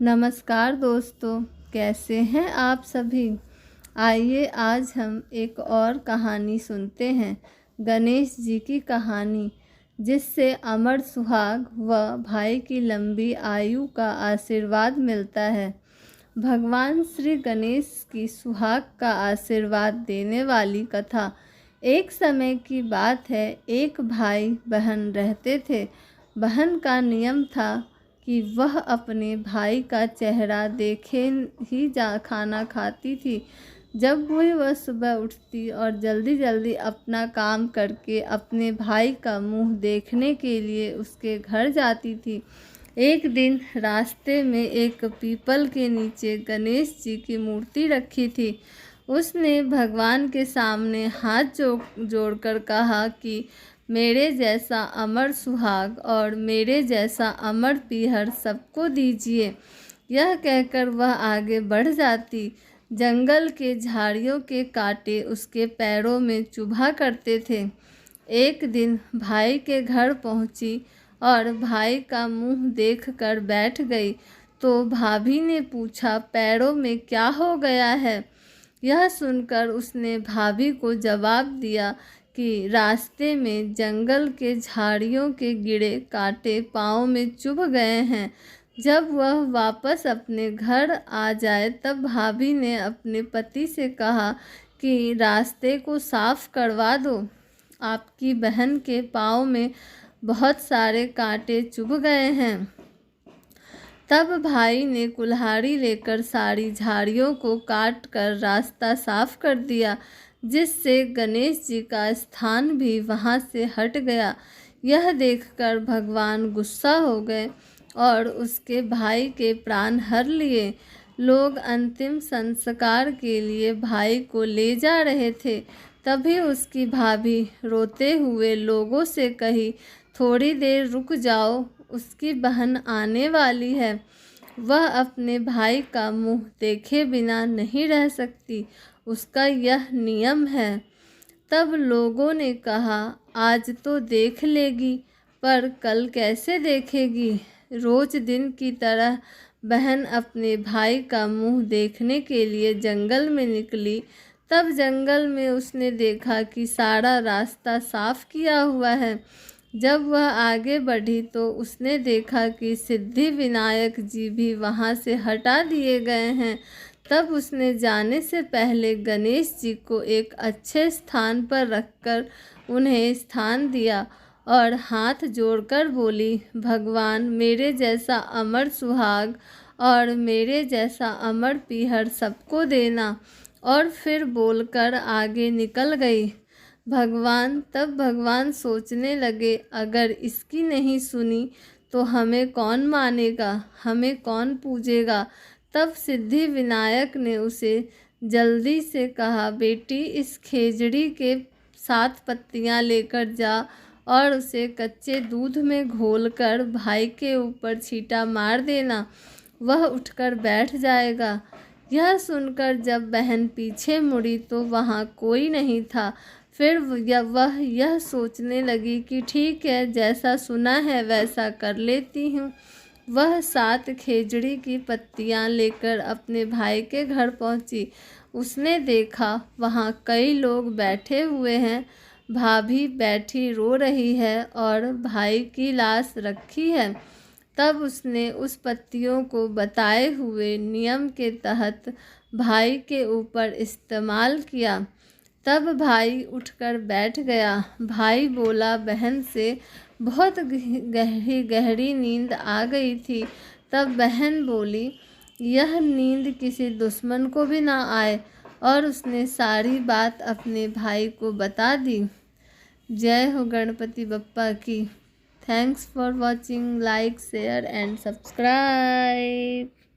नमस्कार दोस्तों, कैसे हैं आप सभी। आइए आज हम एक और कहानी सुनते हैं, गणेश जी की कहानी, जिससे अमर सुहाग व भाई की लंबी आयु का आशीर्वाद मिलता है। भगवान श्री गणेश की सुहाग का आशीर्वाद देने वाली कथा। एक समय की बात है, एक भाई बहन रहते थे। बहन का नियम था कि वह अपने भाई का चेहरा देखे ही खाना खाती थी। जब भी वह सुबह उठती और जल्दी जल्दी अपना काम करके अपने भाई का मुंह देखने के लिए उसके घर जाती थी। एक दिन रास्ते में एक पीपल के नीचे गणेश जी की मूर्ति रखी थी। उसने भगवान के सामने हाथ जोड़कर कहा कि मेरे जैसा अमर सुहाग और मेरे जैसा अमर पीहर सबको दीजिए। यह कहकर वह आगे बढ़ जाती। जंगल के झाड़ियों के कांटे उसके पैरों में चुभा करते थे। एक दिन भाई के घर पहुंची और भाई का मुंह देखकर बैठ गई तो भाभी ने पूछा, पैरों में क्या हो गया है। यह सुनकर उसने भाभी को जवाब दिया कि रास्ते में जंगल के झाड़ियों के गिरे कांटे पाँव में चुभ गए हैं। जब वह वापस अपने घर आ जाए तब भाभी ने अपने पति से कहा कि रास्ते को साफ करवा दो, आपकी बहन के पाँव में बहुत सारे कांटे चुभ गए हैं। तब भाई ने कुल्हाड़ी लेकर सारी झाड़ियों को काट कर रास्ता साफ कर दिया, जिससे गणेश जी का स्थान भी वहां से हट गया। यह देखकर भगवान गुस्सा हो गए और उसके भाई के प्राण हर लिए। लोग अंतिम संस्कार के लिए भाई को ले जा रहे थे। तभी उसकी भाभी रोते हुए लोगों से कही, थोड़ी देर रुक जाओ, उसकी बहन आने वाली है। वह अपने भाई का मुंह देखे बिना नहीं रह सकती, उसका यह नियम है। तब लोगों ने कहा, आज तो देख लेगी, पर कल कैसे देखेगी। रोज दिन की तरह बहन अपने भाई का मुंह देखने के लिए जंगल में निकली। तब जंगल में उसने देखा कि सारा रास्ता साफ किया हुआ है। जब वह आगे बढ़ी तो उसने देखा कि सिद्धि विनायक जी भी वहां से हटा दिए गए हैं। तब उसने जाने से पहले गणेश जी को एक अच्छे स्थान पर रखकर उन्हें स्थान दिया और हाथ जोड़कर बोली, भगवान मेरे जैसा अमर सुहाग और मेरे जैसा अमर पीहर सबको देना। और फिर बोलकर आगे निकल गई। तब भगवान सोचने लगे, अगर इसकी नहीं सुनी तो हमें कौन मानेगा, हमें कौन पूजेगा। तब सिद्धि विनायक ने उसे जल्दी से कहा, बेटी इस खेजड़ी के 7 पत्तियां लेकर जा और उसे कच्चे दूध में घोलकर भाई के ऊपर छींटा मार देना, वह उठकर बैठ जाएगा। यह सुनकर जब बहन पीछे मुड़ी तो वहाँ कोई नहीं था। फिर वह यह सोचने लगी कि ठीक है, जैसा सुना है वैसा कर लेती हूँ। वह 7 खेजड़ी की पत्तियाँ लेकर अपने भाई के घर पहुँची। उसने देखा वहाँ कई लोग बैठे हुए हैं। भाभी बैठी रो रही है और भाई की लाश रखी है। तब उसने उस पत्तियों को बताए हुए नियम के तहत भाई के ऊपर इस्तेमाल किया। तब भाई उठकर बैठ गया। भाई बोला बहन से, बहुत गहरी गहरी नींद आ गई थी। तब बहन बोली, यह नींद किसी दुश्मन को भी ना आए, और उसने सारी बात अपने भाई को बता दी। जय हो गणपति बप्पा की। Thanks for watching. Like, share and subscribe.